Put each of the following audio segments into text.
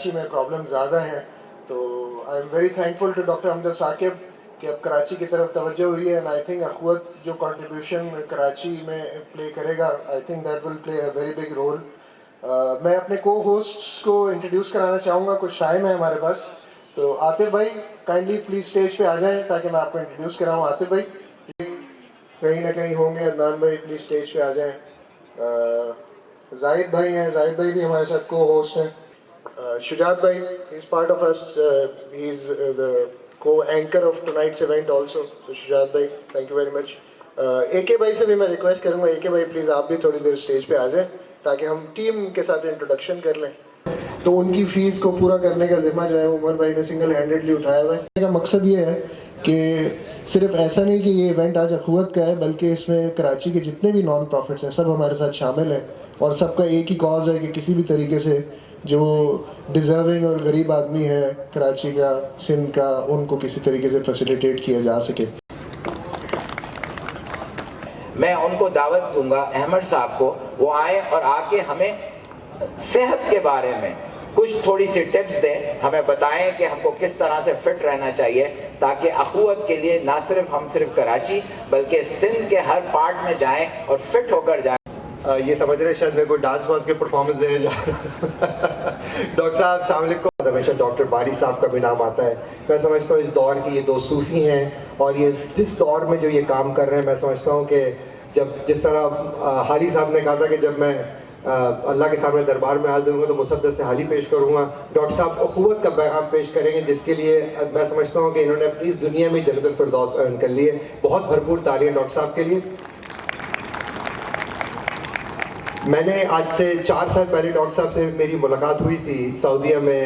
کراچی میں پرابلم زیادہ ہیں. تو I am very thankful to doctor Amjad Saqib کہ اب کراچی کی طرف توجہ ہوئی ہے. اینڈ آئی تھنک اخوت جو کنٹریبیوشن کراچی میں پلے کرے گا, I think that will play a very big role. میں اپنے کو ہوسٹس کو انٹروڈیوس کرانا چاہوں گا, کچھ ٹائم ہے ہمارے پاس. تو عاطف بھائی کائنڈلی پلیز اسٹیج پہ آ جائیں تاکہ میں آپ کو انٹروڈیوس کراؤں. عاطف بھائی کہیں نہ کہیں ہوں گے, عدنان بھائی پلیز اسٹیج پہ آ جائیں. زاہد بھائی ہیں, زاہد بھائی بھی ہمارے ساتھ کو ہوسٹ ہیں. شجاعت بھائی ہی از پارٹ آف اس, ہی از دا کو اینکر آف ٹونائٹس ایونٹ آلسو. تو شجاعت بھائی تھینک یو ویری مچ. اے کے بھائی سے بھی میں ریکویسٹ کروں گا, اے کے بھائی پلیز آپ بھی تھوڑی دیر اسٹیج پہ آ جائیں تاکہ ہم ٹیم کے ساتھ انٹروڈکشن کر لیں. تو ان کی فیس کو پورا کرنے کا ذمہ جو ہے عمر بھائی نے سنگل ہینڈیڈلی اٹھایا ہوا ہے. کا مقصد یہ ہے کہ صرف ایسا نہیں کہ یہ ایونٹ آج اخوت کا ہے, بلکہ اس میں کراچی کے جتنے بھی نان پروفٹس ہیں سب ہمارے ساتھ شامل ہیں, اور سب کا ایک ہی کاز ہے کہ کسی بھی طریقے سے جو ڈیزرونگ اور غریب آدمی ہے کراچی کا, سندھ کا, ان کو کسی طریقے سے فیسیلیٹیٹ کیا جا سکے. میں ان کو دعوت دوں گا, احمد صاحب کو, وہ آئیں اور آ کے ہمیں صحت کے بارے میں کچھ تھوڑی سی ٹپس دیں, ہمیں بتائیں کہ ہم کو کس طرح سے فٹ رہنا چاہیے تاکہ اخوت کے لیے نہ صرف کراچی بلکہ سندھ کے ہر پارٹ میں جائیں اور فٹ ہو کر جائیں. یہ سمجھ رہے شاید میرے کو ڈانس وانس کے پرفارمنس دینے جا رہا. ڈاکٹر صاحب السلام علیکم. ہمیشہ ڈاکٹر باری صاحب کا بھی نام آتا ہے. میں سمجھتا ہوں اس دور کی یہ دو صوفی ہیں, اور یہ جس دور میں جو یہ کام کر رہے ہیں, میں سمجھتا ہوں کہ جس طرح حالی صاحب نے کہا تھا کہ جب میں اللہ کے سامنے دربار میں حاضر ہوں گا تو مسدس سے حالی پیش کروں گا, ڈاکٹر صاحب اخوت کا پیغام پیش کریں گے, جس کے لیے میں سمجھتا ہوں کہ انہوں نے اپنی اس دنیا میں جنت الفردوس ارن کر لی ہے. بہت بھرپور تالیاں ڈاکٹر صاحب کے لیے. میں نے آج سے 4 سال پہلے ڈاکٹر صاحب سے میری ملاقات ہوئی تھی سعودیہ میں,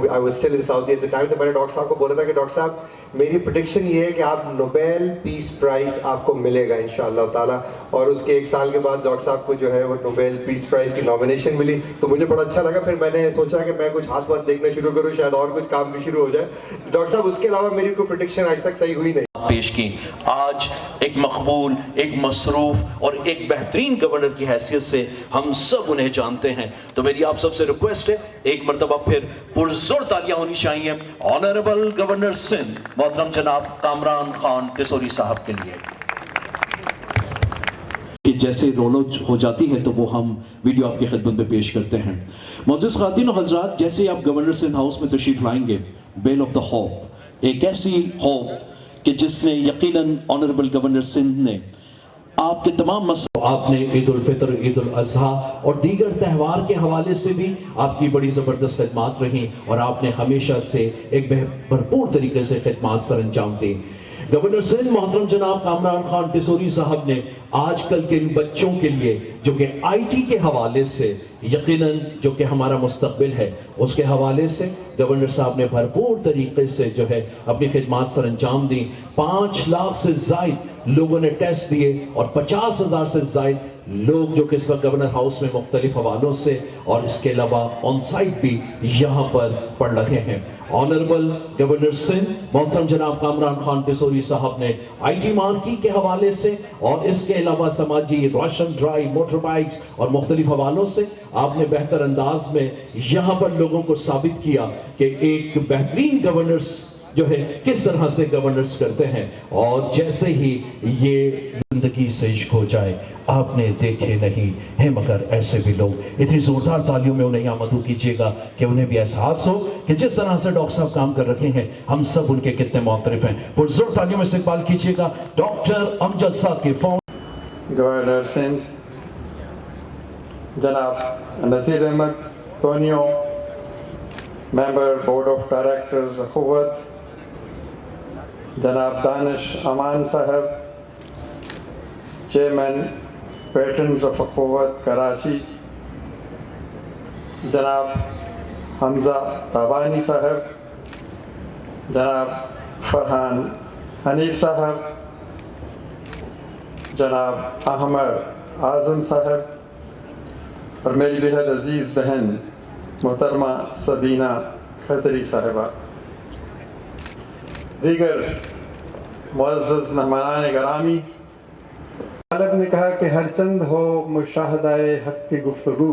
I was still in Saudi at the time. تو میں نے ڈاکٹر صاحب کو بولا تھا کہ ڈاکٹر صاحب میری پریڈکشن یہ ہے کہ آپ نوبیل پیس پرائز آپ کو ملے گا انشاءاللہ تعالیٰ. اور اس کے 1 سال کے بعد ڈاکٹر صاحب کو جو ہے وہ نوبیل پیس پرائز کی نامینیشن ملی, تو مجھے بڑا اچھا لگا. پھر میں نے سوچا کہ میں کچھ ہاتھ واتھ دیکھنا شروع کروں, شاید اور کچھ کام بھی شروع ہو جائے. ڈاکٹر صاحب اس کے علاوہ میری کوئی پریڈکشن آج تک صحیح ہوئی نہیں. پیش کی آج ایک مقبول, ایک مصروف اور ایک بہترین گورنر کی حیثیت سے ہم سب انہیں جانتے ہیں. تو میری آپ سب سے ریکویسٹ ہے ایک مرتبہ پھر پرزور تالیاں ہونی چاہیے آنریبل گورنر سندھ محترم جناب کامران خان ٹیسوری صاحب کے لیے. کہ جیسے رولو ہو جاتی ہے تو وہ ہم ویڈیو آپ کی خدمت میں پیش کرتے ہیں. معزز خواتین و حضرات, جیسے آپ گورنر سندھ ہاؤس میں تشریف لائیں گے, بیل آف دا ہوپ, ایک ایسی ہوپ کہ جس نے یقیناً آنریبل گورنر سندھ نے آپ کے تمام مسئلے, آپ نے عید الفطر, عید الاضحیٰ اور دیگر تہوار کے حوالے سے بھی آپ کی بڑی زبردست خدمات رہیں, اور آپ نے ہمیشہ سے ایک بھرپور طریقے سے خدمات سر انجام دی. گورنر سندھ محترم جناب کامران خان ٹیسوری صاحب نے آج کل کے بچوں کے لیے جو کہ آئی ٹی کے حوالے سے یقیناً جو کہ ہمارا مستقبل ہے اس کے حوالے سے گورنر صاحب نے بھرپور طریقے سے جو ہے اپنی خدمات سر انجام دی. 5 لاکھ سے زائد لوگوں نے ٹیسٹ دیے اور 50,000 سے زائد لوگ جو کہ اس وقت گورنر ہاؤس میں مختلف حوالوں سے اور اس کے علاوہ آن سائٹ بھی یہاں پر پڑھ رہے ہیں. آنریبل گورنر سندھ محترم جناب کامران خان ٹیسوری صاحب نے آئی ٹی مارکی کے حوالے سے اور اس کے علاوہ سماجی روشن ڈرائیو, موٹر بائکس اور مختلف حوالوں سے آپ نے بہتر انداز میں یہاں پر لوگوں کو ثابت کیا کہ ایک بہترین گورنرز جو ہے کس طرح سے گورننس کرتے ہیں. اور جیسے ہی یہ زندگی سے عشق ہو جائے, آپ نے دیکھے نہیں ہیں مگر ایسے بھی لوگ. اتنی زوردار تالیوں میں انہیں یہاں مدعو کیجئے گا کہ انہیں بھی احساس ہو کہ جس طرح سے ڈاکٹر صاحب کام کر رکھے ہیں ہم سب ان کے کتنے معترف ہیں. پرزور تالیوں میں استقبال کیجئے گا ڈاکٹر امجد صاحب کے گورنر سندھ جناب Nazir Ahmed Tunio, member board of directors Akhuwat, جناب دانش امان صاحب, چیئرمین پیٹرنز آف اخوت کراچی, جناب حمزہ تابانی صاحب, جناب فرحان حنیف صاحب, جناب احمد اعظم صاحب, اور میری بہت عزیز بہن محترمہ سبینہ کھتری صاحبہ, دیگر معزز مہمانان گرامی. غالب نے کہا کہ ہر چند ہو مشاہدہ حق کی گفتگو,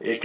AK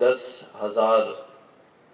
10,000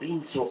300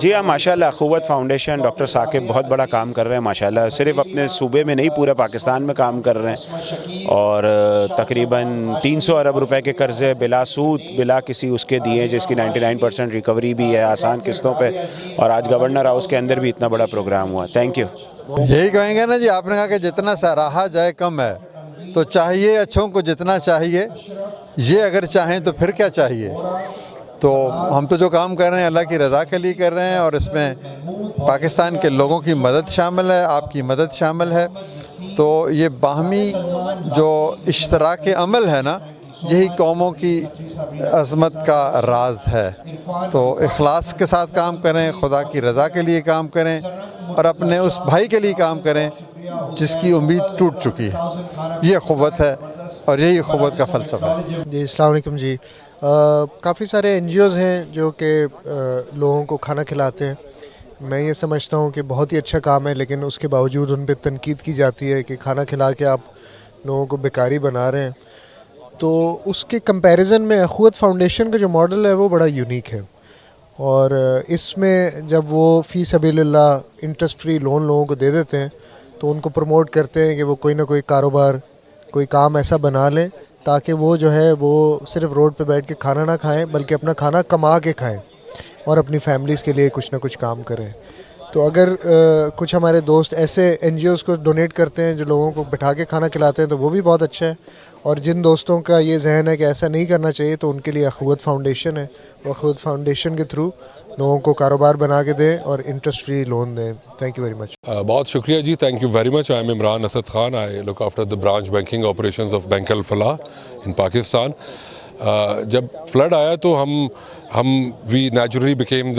جی ہاں ماشاءاللہ اخوت فاؤنڈیشن ڈاکٹر ثاقب بہت بڑا کام کر رہے ہیں ماشاءاللہ، صرف اپنے صوبے میں نہیں پورے پاکستان میں کام کر رہے ہیں، اور تقریباً 300 ارب روپے کے قرضے بلا سود بلا کسی اس کے دیے، جس کی 99% ریکوری بھی ہے آسان قسطوں پہ، اور آج گورنر ہاؤس کے اندر بھی اتنا بڑا پروگرام ہوا. Thank you. یہی کہیں گے نا جی، آپ نے کہا کہ جتنا سراہا جائے کم ہے، تو چاہیے اچھوں کو جتنا چاہیے، یہ اگر چاہیں تو پھر کیا چاہیے. تو ہم تو جو کام کر رہے ہیں اللہ کی رضا کے لیے کر رہے ہیں، اور اس میں پاکستان کے لوگوں کی مدد شامل ہے، آپ کی مدد شامل ہے. تو یہ باہمی جو اشتراک عمل ہے نا، یہی قوموں کی عظمت کا راز ہے. تو اخلاص کے ساتھ کام کریں، خدا کی رضا کے لیے کام کریں، اور اپنے اس بھائی کے لیے کام کریں جس کی امید ٹوٹ چکی ہے. یہ اخوت ہے، اور یہی اخوت کا فلسفہ ہے. جی السلام علیکم. جی کافی سارے این جی اوز ہیں جو کہ لوگوں کو کھانا کھلاتے ہیں. میں یہ سمجھتا ہوں کہ بہت ہی اچھا کام ہے، لیکن اس کے باوجود ان پہ تنقید کی جاتی ہے کہ کھانا کھلا کے آپ لوگوں کو بیکاری بنا رہے ہیں. تو اس کے کمپیریزن میں اخوت فاؤنڈیشن کا جو ماڈل ہے وہ بڑا یونیک ہے، اور اس میں جب وہ فی سبیل اللہ انٹرسٹ فری لون لوگوں کو دے دیتے ہیں تو ان کو پروموٹ کرتے ہیں کہ وہ کوئی نہ کوئی کاروبار، کوئی کام ایسا بنا لیں تاکہ وہ جو ہے وہ صرف روڈ پہ بیٹھ کے کھانا نہ کھائیں، بلکہ اپنا کھانا کما کے کھائیں اور اپنی فیملیز کے لیے کچھ نہ کچھ کام کریں. تو اگر کچھ ہمارے دوست ایسے این جی اوز کو ڈونیٹ کرتے ہیں جو لوگوں کو بٹھا کے کھانا کھلاتے ہیں تو وہ بھی بہت اچھا ہے. اور جن دوستوں کا یہ ذہن ہے کہ ایسا نہیں کرنا چاہیے تو ان کے لیے اخوت فاؤنڈیشن ہے، وہ اخوت فاؤنڈیشن کے تھرو لوگوں کو کاروبار بنا کے دیں اور انٹرسٹ فری لون دیں. Thank you very much. بہت شکریہ جی، thank you very much. I am Imran Asad Khan. I look after the branch banking operations of bank Alfalah in Pakistan. جب فلڈ آیا تو ہم we naturally became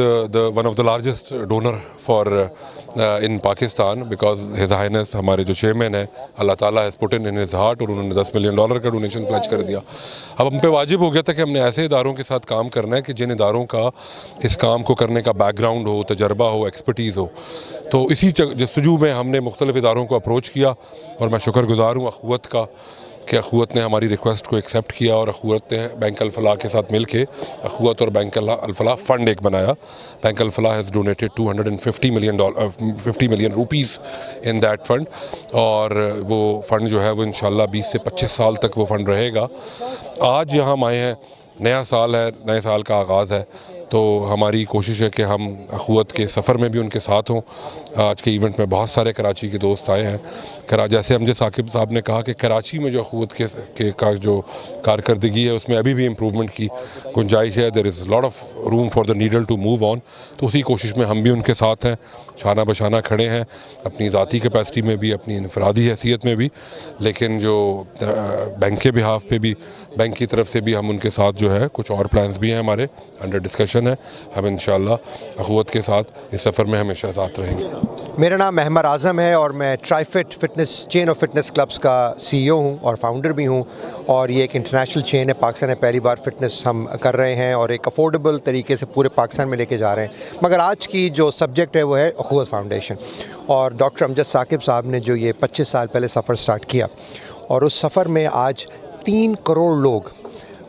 one of the largest donor for in Pakistan, because his highness ہمارے جو chairman ہیں، اللہ تعالیٰ has put in his heart, اور انہوں نے $10 ملین کا ڈونیشن پلیج کر دیا. اب ہم پہ واجب ہو گیا تھا کہ ہم نے ایسے اداروں کے ساتھ کام کرنا ہے کہ جن اداروں کا اس کام کو کرنے کا بیک گراؤنڈ ہو، تجربہ ہو، ایکسپرٹیز ہو. تو اسی جستجو میں ہم نے مختلف اداروں کو اپروچ کیا، اور میں شکر گزار ہوں اخوت کا کہ اخوت نے ہماری ریکویسٹ کو ایکسیپٹ کیا، اور اخوت نے بینک الفلاح کے ساتھ مل کے اخوت اور بینک الفلاح فنڈ ایک بنایا. Bank Alfalah has donated $250 million rupees in that fund, اور وہ فنڈ جو ہے وہ انشاءاللہ 20 سے 25 سال تک وہ فنڈ رہے گا. آج یہاں ہم آئے ہیں، نیا سال ہے، نئے سال کا آغاز ہے، تو ہماری کوشش ہے کہ ہم اخوت کے سفر میں بھی ان کے ساتھ ہوں. آج کے ایونٹ میں بہت سارے کراچی کے دوست آئے ہیں. جیسے امجد ثاقب صاحب نے کہا کہ کراچی میں جو اخوت کے کا جو کارکردگی ہے اس میں ابھی بھی امپرومنٹ کی گنجائش ہے. There is lot of room for the needle to move on. تو اسی کوشش میں ہم بھی ان کے ساتھ ہیں، شانہ بشانہ کھڑے ہیں، اپنی ذاتی کیپیسٹی میں بھی، اپنی انفرادی حیثیت میں بھی، لیکن جو بینک کے بہاف پہ بھی، بینک کی طرف سے بھی ہم ان کے ساتھ جو ہے کچھ اور پلانز بھی ہیں ہمارے انڈر ڈسکشن ہے. ہم انشاءاللہ اخوت کے ساتھ اس سفر میں ہمیشہ ساتھ رہیں گے. میرا نام محمد اعظم ہے، اور میں try fit fitness chain of fitness clubs کا CEO ہوں اور فاؤنڈر بھی ہوں. اور یہ ایک انٹرنیشنل چین ہے، پاکستان میں پہلی بار فٹنس ہم کر رہے ہیں، اور ایک افورڈیبل طریقے سے پورے پاکستان میں لے کے جا رہے ہیں. مگر آج کی جو سبجیکٹ ہے وہ ہے اخوت فاؤنڈیشن. اور ڈاکٹر امجد ثاقب صاحب نے جو یہ 25 سال پہلے سفر سٹارٹ کیا، اور اس سفر میں آج 3 کروڑ لوگ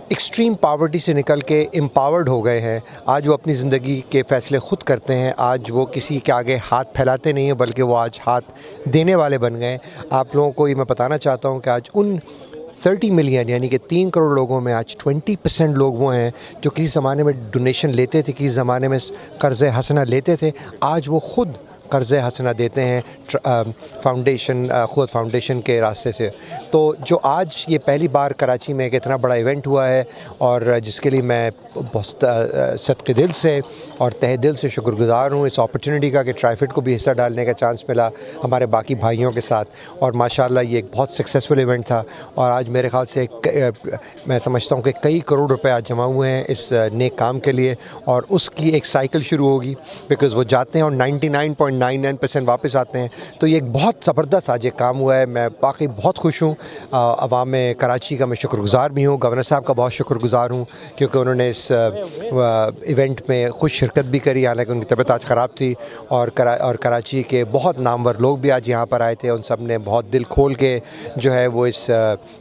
ایکسٹریم پاورٹی سے نکل کے امپاورڈ ہو گئے ہیں. آج وہ اپنی زندگی کے فیصلے خود کرتے ہیں. آج وہ کسی کے آگے ہاتھ پھیلاتے نہیں ہیں، بلکہ وہ آج ہاتھ دینے والے بن گئے ہیں. آپ لوگوں کو یہ میں بتانا چاہتا ہوں کہ آج ان 30 ملین یعنی کہ 3 کروڑ لوگوں میں آج 20% لوگ وہ ہیں جو کسی زمانے میں ڈونیشن لیتے تھے، کسی زمانے میں قرض حسنہ لیتے تھے. آج وہ خود قرض حسنہ دیتے ہیں فاؤنڈیشن، اخوت فاؤنڈیشن کے راستے سے. تو جو آج یہ پہلی بار کراچی میں ایک اتنا بڑا ایونٹ ہوا ہے، اور جس کے لیے میں بہت صدقے دل سے اور تہ دل سے شکر گزار ہوں اس اپرچونٹی کا کہ ٹرائی فٹ کو بھی حصہ ڈالنے کا چانس ملا ہمارے باقی بھائیوں کے ساتھ. اور ماشاءاللہ یہ ایک بہت سکسیزفل ایونٹ تھا، اور آج میرے خیال سے میں سمجھتا ہوں کہ کئی کروڑ روپے آج جمع ہوئے ہیں اس نیک کام کے لیے، اور اس کی ایک سائیکل شروع ہوگی، بیکاز وہ جاتے ہیں اور 99.99% واپس آتے ہیں. تو یہ ایک بہت زبردست آج ایک کام ہوا ہے. میں باقی بہت خوش ہوں. عوام کراچی کا میں شکر گزار بھی ہوں. گورنر صاحب کا بہت شکر گزار ہوں کیونکہ انہوں نے اس ایونٹ میں خود شرکت بھی کری، حالانکہ ان کی طبیعت آج خراب تھی. اور کراچی کے بہت نامور لوگ بھی آج یہاں پر آئے تھے. ان سب نے بہت دل کھول کے جو ہے وہ اس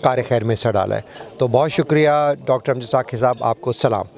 کار خیر میں حصہ ڈالا ہے. تو بہت شکریہ ڈاکٹر امجد ثاقب صاحب، آپ کو سلام.